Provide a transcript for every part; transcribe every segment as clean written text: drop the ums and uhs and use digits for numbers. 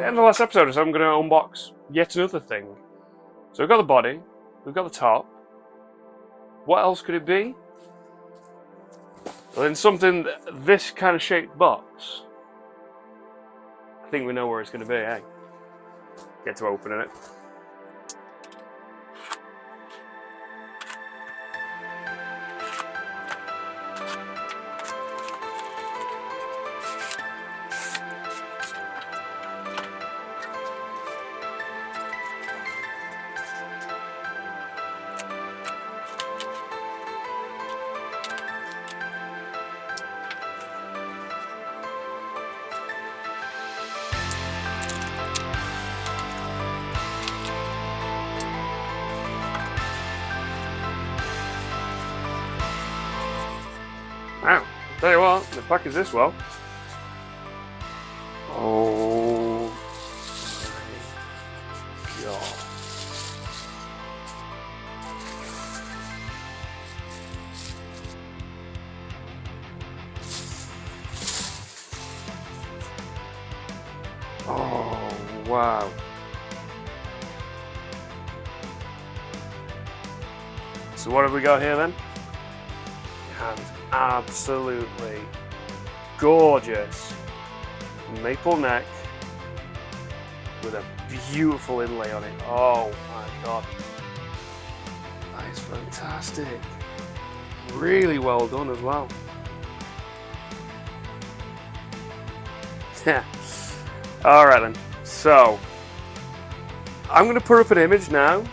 in the last episode, so I'm going to unbox yet another thing. So we've got the body, we've got the top. What else could it be? Well, in something this kind of shaped box. I think we know where it's going to be, eh? Get to opening it. Wow, tell you what, the package this well. Oh my god. Oh wow. So what have we got here then? And absolutely gorgeous maple neck with a beautiful inlay on it. Oh my god, that is fantastic. Really well done as well. Yeah. Alright then, so I'm going to put up an image now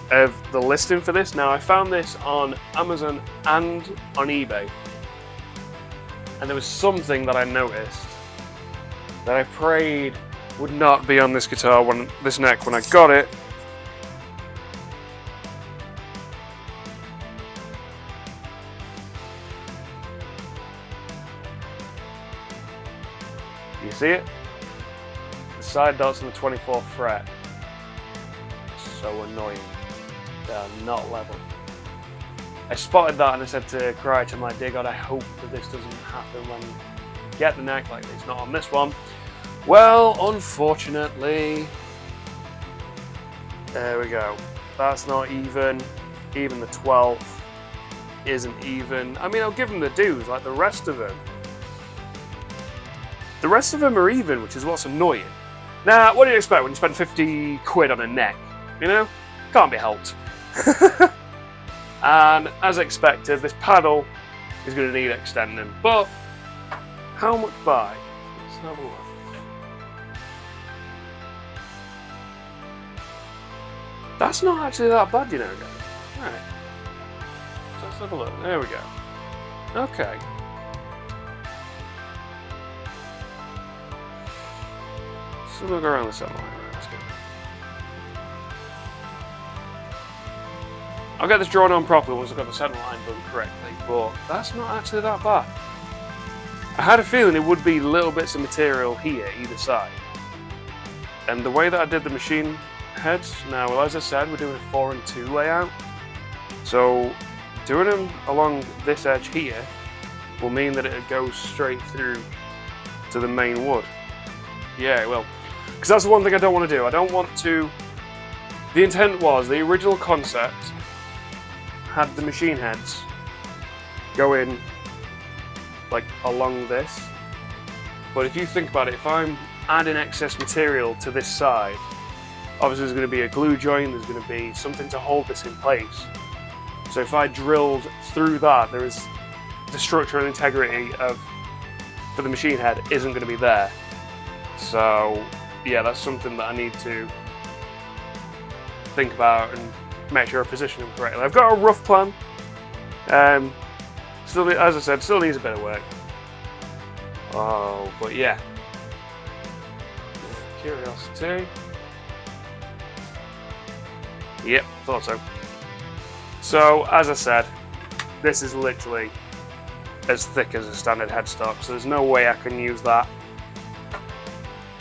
of the listing for this. Now I found this on Amazon and on eBay, and there was something that I noticed that I prayed would not be on this guitar, this neck, when I got it. You see it? The side dots on the 24th fret. So annoying. They are not level. I spotted that and I said to Crich, I'm like, dear God, I hope that this doesn't happen when you get the neck like this. Not on this one. Well, unfortunately, there we go. That's not even. Even the 12th isn't even. I mean, I'll give them the dues, like the rest of them. The rest of them are even, which is what's annoying. Now, what do you expect when you spend 50 quid on a neck? You know? Can't be helped. And as expected, this paddle is going to need extending. But how much by? Let's have a look. That's not actually that bad, you know, guys. Right. So let's have a look. There we go. Okay. So look around the center line. I'll get this drawn on properly once I've got the center line done correctly, but that's not actually that bad. I had a feeling it would be little bits of material here, either side. And the way that I did the machine heads, now, well, as I said, we're doing a 4 and 2 layout. So, doing them along this edge here will mean that it goes straight through to the main wood. Yeah, it will. Because that's the one thing I don't want to do. I don't want to... The intent was, the original concept had the machine heads go in like along this, but if you think about it, if I'm adding excess material to this side, obviously there's going to be a glue joint, there's going to be something to hold this in place. So if I drilled through that, there is the structure and integrity for the machine head isn't going to be there. So yeah, that's something that I need to think about and make sure I position them correctly. I've got a rough plan. Still, as I said, still needs a bit of work. Oh, but yeah. Curiosity. Yep, thought so. So, as I said, this is literally as thick as a standard headstock, so there's no way I can use that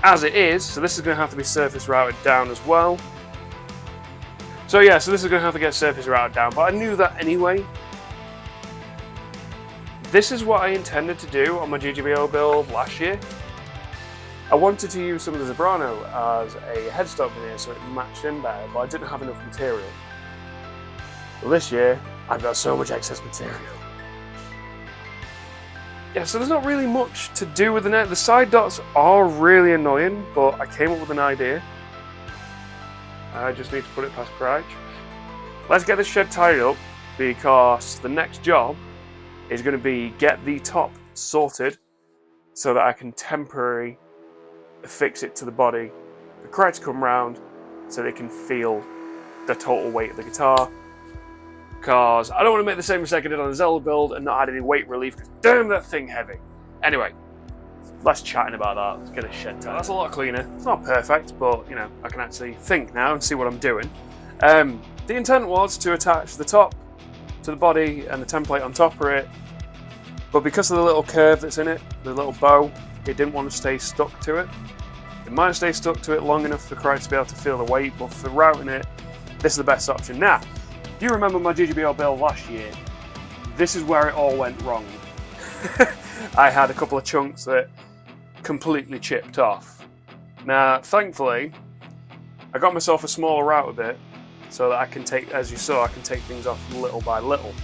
as it is. So this is going to have to be surface routed down as well. So yeah, so this is going to have to get surface routed down, but I knew that anyway. This is what I intended to do on my GGBO build last year. I wanted to use some of the Zebrano as a headstock veneer so it matched in better, but I didn't have enough material. Well, this year, I've got so much excess material. Yeah, so there's not really much to do with the net. The side dots are really annoying, but I came up with an idea. I just need to put it past Crich. Let's get this shed tidied up, because the next job is going to be get the top sorted so that I can temporarily affix it to the body. The Crich to come round so they can feel the total weight of the guitar. Because I don't want to make the same mistake I did on the Zelda build and not add any weight relief, because damn, that thing heavy. Anyway, less chatting about that. Let's get a shed tied. That's a lot cleaner. It's not perfect, but you know, I can actually think now and see what I'm doing. The intent was to attach the top to the body and the template on top of it, but because of the little curve that's in it, the little bow, it didn't want to stay stuck to it. It might stay stuck to it long enough for Crich to be able to feel the weight, but for routing it, this is the best option. Now, if you remember my GGBO build last year, this is where it all went wrong. I had a couple of chunks that completely chipped off. Now, thankfully, I got myself a smaller router bit so that I can take, as you saw, I can take things off little by little.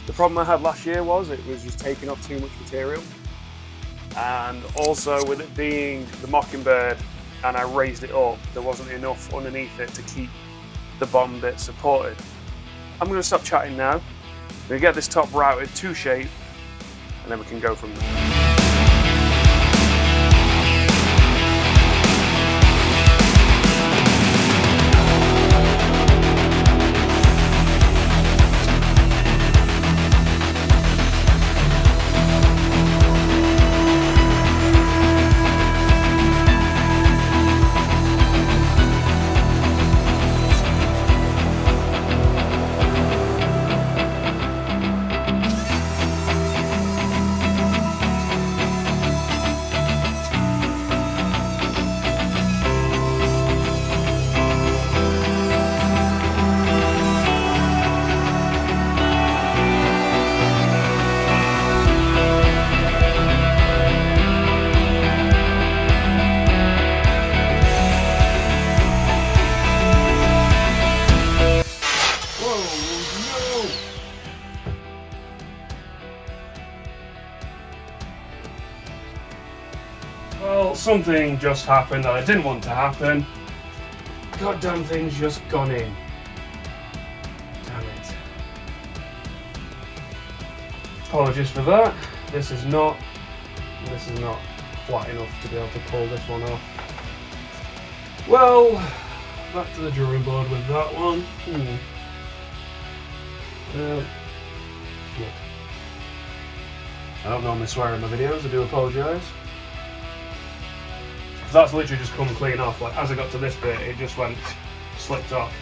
The problem I had last year was it was just taking off too much material. And also with it being the Mockingbird and I raised it up, there wasn't enough underneath it to keep the bottom bit supported. I'm going to stop chatting now. I'm going to get this top routed to shape and then we can go from there. Well, something just happened that I didn't want to happen. Goddamn thing's just gone in. Damn it. Apologies for that. This is not flat enough to be able to pull this one off. Well, back to the drawing board with that one. Shit. I don't normally swear in my videos, I do apologise. That's literally just come clean off. Like, as I got to this bit, it just went, slipped off.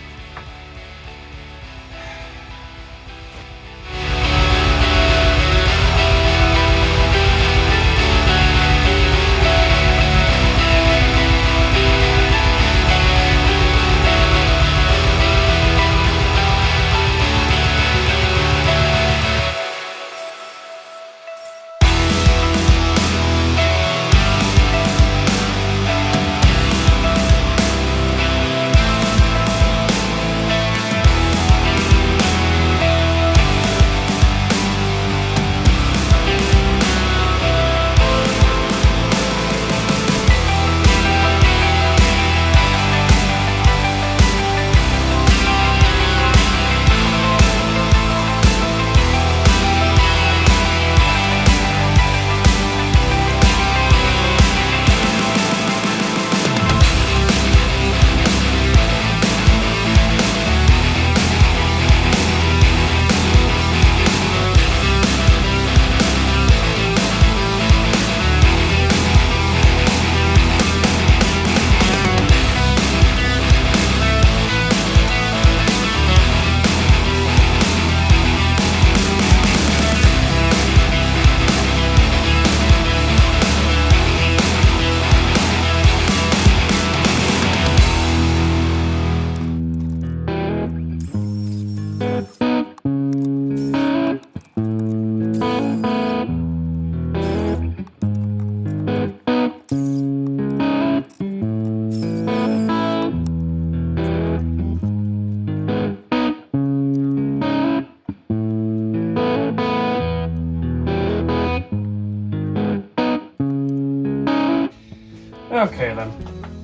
Okay then,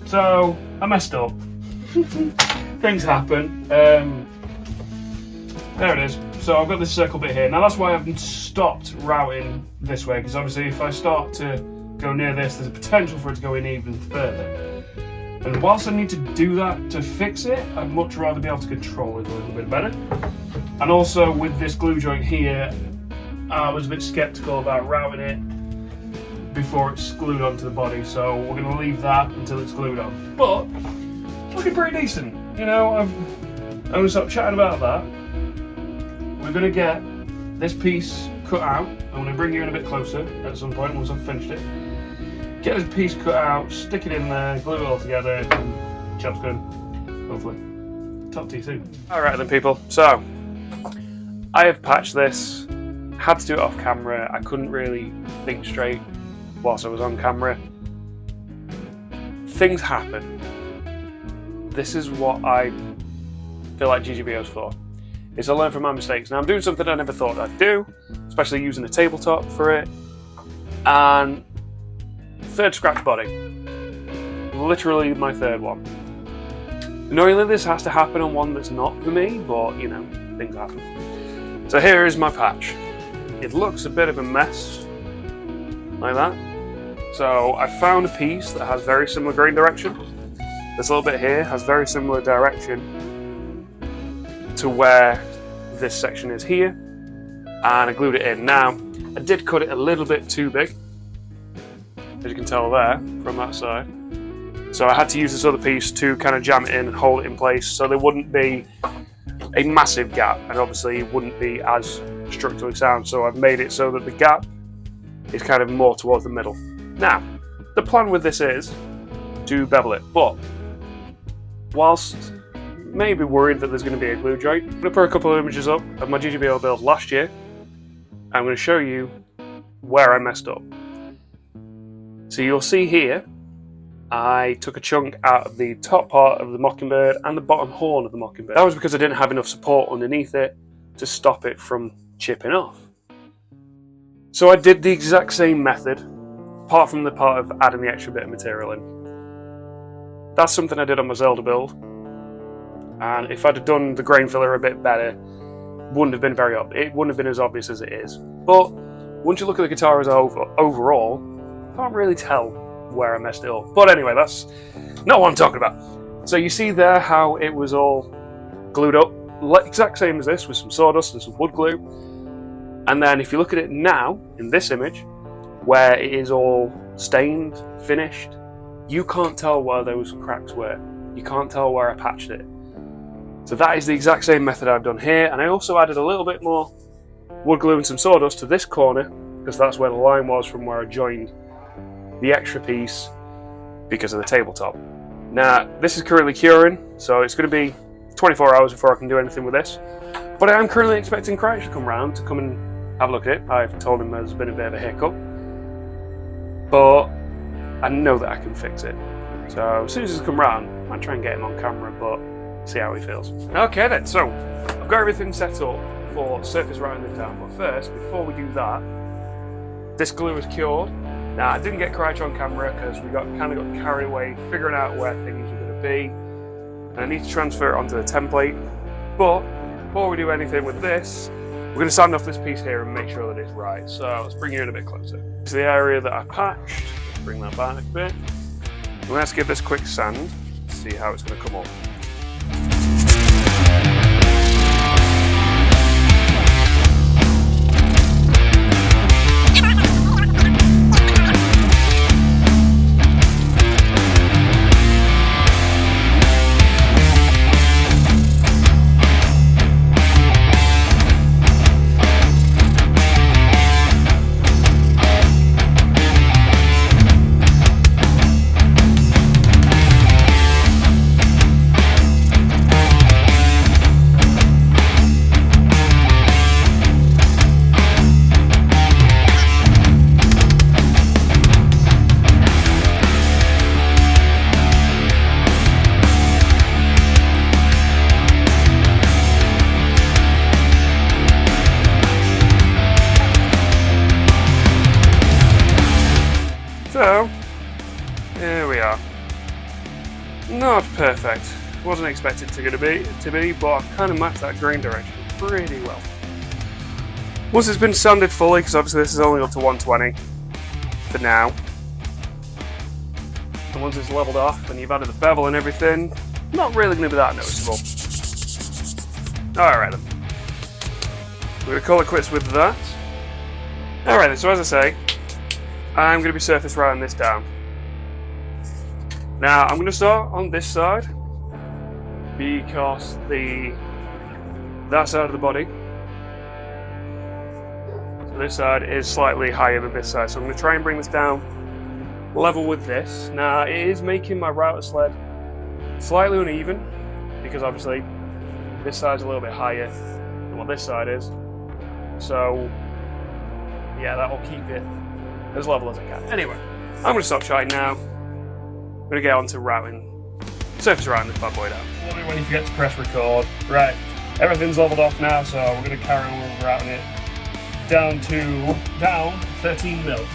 so I messed up. Things happen. There it is. So I've got this circle bit here. Now that's why I've stopped routing this way, because obviously if I start to go near this, there's a potential for it to go in even further. And whilst I need to do that to fix it, I'd much rather be able to control it a little bit better. And also with this glue joint here, I was a bit skeptical about routing it before it's glued onto the body, so we're going to leave that until it's glued on. But it's looking pretty decent, you know. I'm going to stop chatting about that. We're going to get this piece cut out. I'm going to bring you in a bit closer at some point once I've finished it. Get this piece cut out, stick it in there, glue it all together, and job's good. Hopefully. Talk to you soon. Alright then people, so I have patched this. Had to do it off camera. I couldn't really think straight whilst I was on camera. Things happen. This is what I feel like GGBO is for. Is I learn from my mistakes. Now I'm doing something I never thought I'd do, especially using a tabletop for it. And third scratch body. Literally my third one. Annoyingly, this has to happen on one that's not for me, but you know, things happen. So here is my patch. It looks a bit of a mess, like that. So I found a piece that has very similar grain direction. This little bit here has very similar direction to where this section is here, and I glued it in. Now, I did cut it a little bit too big, as you can tell there, from that side. So I had to use this other piece to kind of jam it in and hold it in place so there wouldn't be a massive gap, and obviously it wouldn't be as structurally sound. So I've made it so that the gap is kind of more towards the middle. Now, the plan with this is to bevel it, but whilst maybe worried that there's going to be a glue joint, I'm going to put a couple of images up of my GGBO build last year. I'm going to show you where I messed up. So you'll see here, I took a chunk out of the top part of the Mockingbird and the bottom horn of the Mockingbird. That was because I didn't have enough support underneath it to stop it from chipping off. So I did the exact same method, apart from the part of adding the extra bit of material in. That's something I did on my Zelda build. And if I'd have done the grain filler a bit better, it wouldn't have been as obvious as it is. But once you look at the guitar as overall, I can't really tell where I messed it up. But anyway, that's not what I'm talking about. So you see there how it was all glued up, exact same as this, with some sawdust and some wood glue. And then if you look at it now, in this image, where it is all stained, finished, you can't tell where those cracks were. You can't tell where I patched it. So that is the exact same method I've done here, and I also added a little bit more wood glue and some sawdust to this corner, because that's where the line was from where I joined the extra piece because of the tabletop. Now, this is currently curing, so it's going to be 24 hours before I can do anything with this. But I am currently expecting Crich to come round to come and have a look at it. I've told him there's been a bit of a hiccup, but I know that I can fix it. So as soon as he's come round, I might try and get him on camera, but see how he feels. Okay then, so I've got everything set up for surface routing this down, but first, before we do that, this glue is cured. Now, I didn't get Crich on camera because we kind of got carried away figuring out where things were going to be, and I need to transfer it onto the template. But before we do anything with this, we're going to sand off this piece here and make sure that it's right. So let's bring you in a bit closer. This is the area that I patched. Let's bring that back a bit. Let's give this a quick sand, see how it's going to come up. not perfect. Wasn't expected to be, but I've kind of matched that grain direction pretty well. Once it's been sanded fully, because obviously this is only up to 120 for now, and once it's leveled off and you've added the bevel and everything, not really going to be that noticeable. Alright then. We're going to call it quits with that. Alright then, so as I say, I'm going to be surface routing this down. Now, I'm going to start on this side, because that side of the body, so this side is slightly higher than this side, so I'm going to try and bring this down level with this. Now, it is making my router sled slightly uneven, because obviously this side's a little bit higher than what this side is, so yeah, that will keep it as level as I can. Anyway, I'm going to stop chatting now. I'm going to get on to surface routing this bad boy down. When you forget to press record. Right, everything's leveled off now, so we're going to carry on routing it down 13 mil.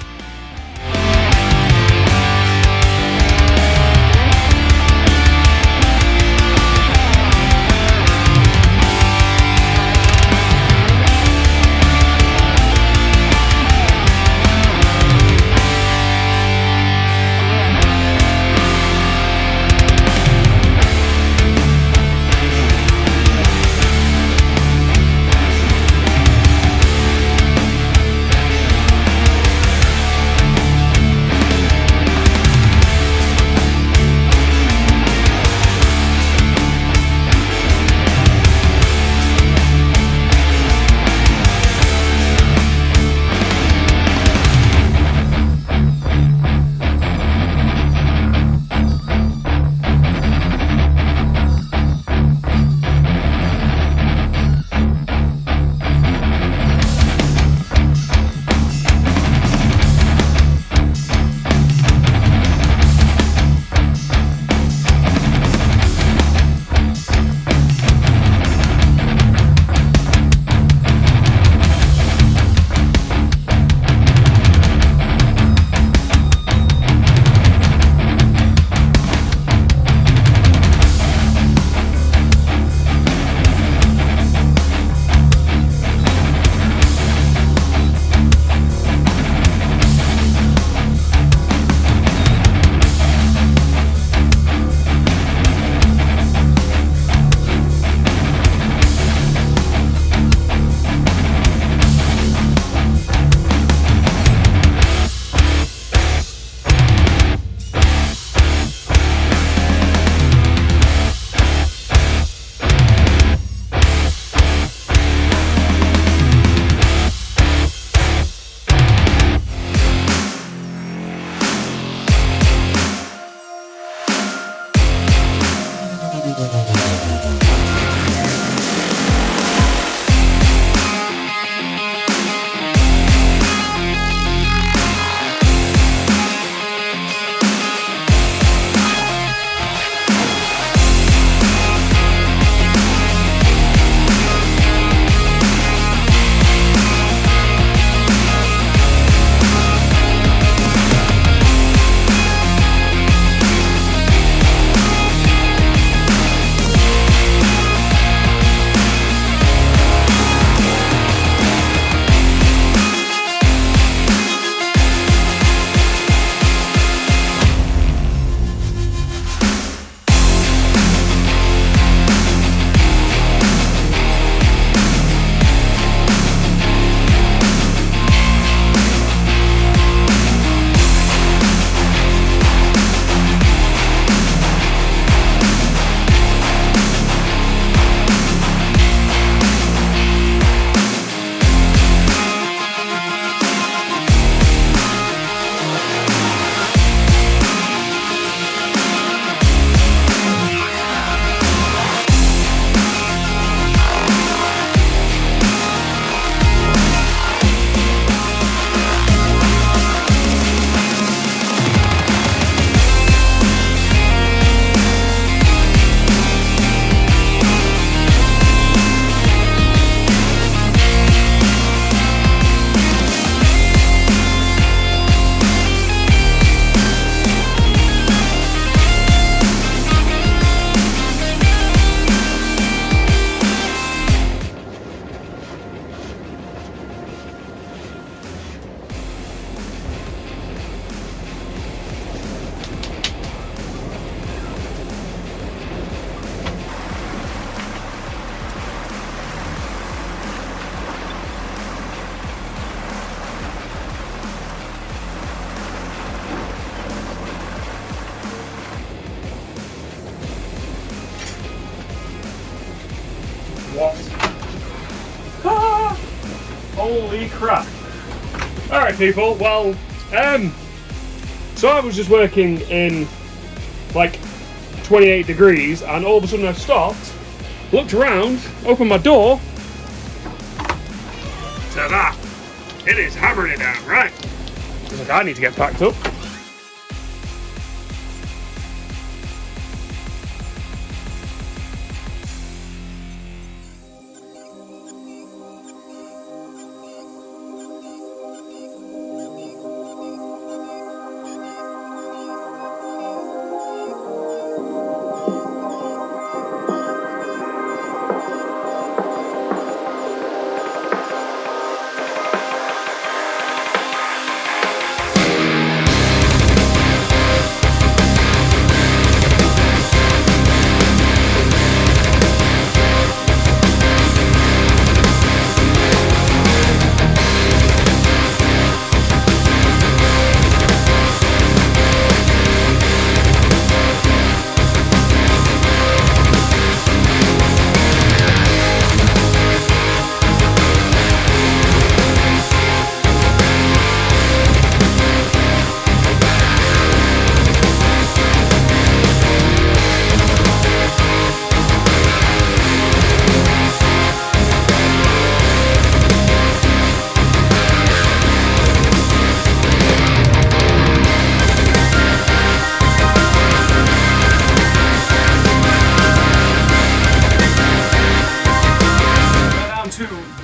Holy crap. Alright people, well, so I was just working in like 28 degrees and all of a sudden I stopped, looked around, opened my door. Ta-da! It is hammering it down, right? I was like, I need to get packed up.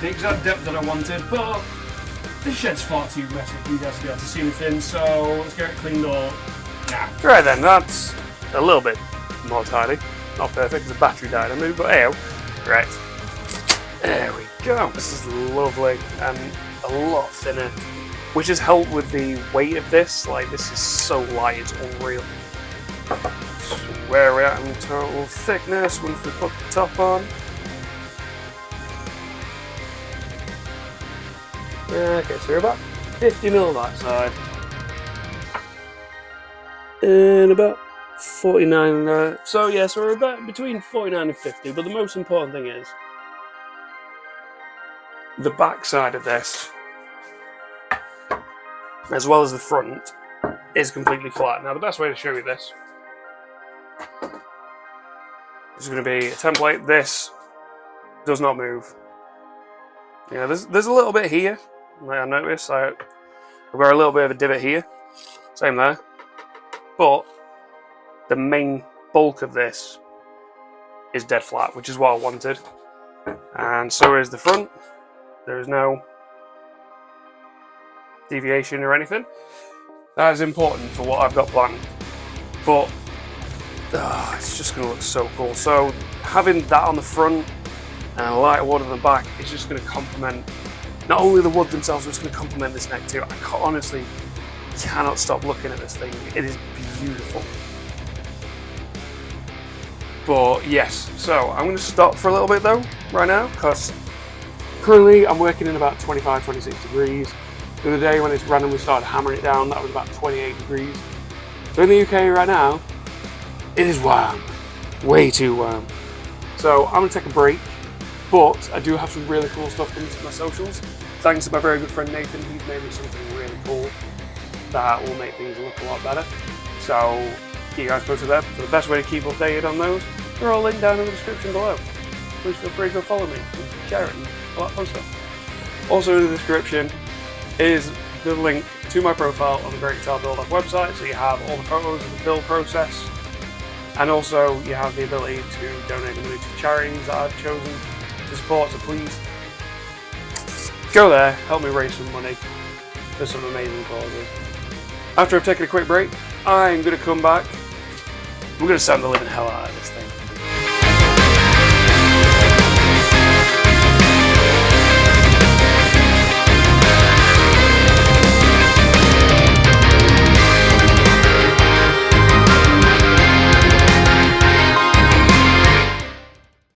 The exact depth that I wanted, but this shed's far too messy for you guys to be able to see anything, so let's get it cleaned up now. Right then, that's a little bit more tidy. Not perfect, the battery died on me, but hey, right. There we go. This is lovely and a lot thinner, which has helped with the weight of this. Like, this is so light, it's unreal. So where are we at in total thickness once we put the top on? Okay, so we're about 50mm that side. And about 49 there. So yeah, so we're about between 49 and 50, but the most important thing is the back side of this, as well as the front, is completely flat. Now the best way to show you this is going to be a template. This does not move. Yeah, there's a little bit here. I notice I've got a little bit of a divot here. Same there. But the main bulk of this is dead flat, which is what I wanted. And so is the front. There is no deviation or anything. That is important for what I've got planned. But it's just going to look so cool. So having that on the front and a lighter wood on the back is just going to complement not only the wood themselves, but it's going to complement this neck too. I honestly cannot stop looking at this thing. It is beautiful. But yes, so I'm going to stop for a little bit though, right now, because currently I'm working in about 25, 26 degrees. The other day when it's randomly started hammering it down, that was about 28 degrees. So in the UK right now, it is warm. Way too warm. So I'm going to take a break. But I do have some really cool stuff coming to my socials. Thanks to my very good friend Nathan, he's made me something really cool that will make things look a lot better. So you guys go to them. So the best way to keep updated on those, they're all linked down in the description below. Please feel free to go follow me, and share it, and all that fun stuff. Also in the description is the link to my profile on the Great Guitar Build Off website, so you have all the photos of the build process, and also you have the ability to donate money to charities that I've chosen to support, so please go there, help me raise some money for some amazing causes. After I've taken a quick break, I'm going to come back. We're going to sound the living hell out of it.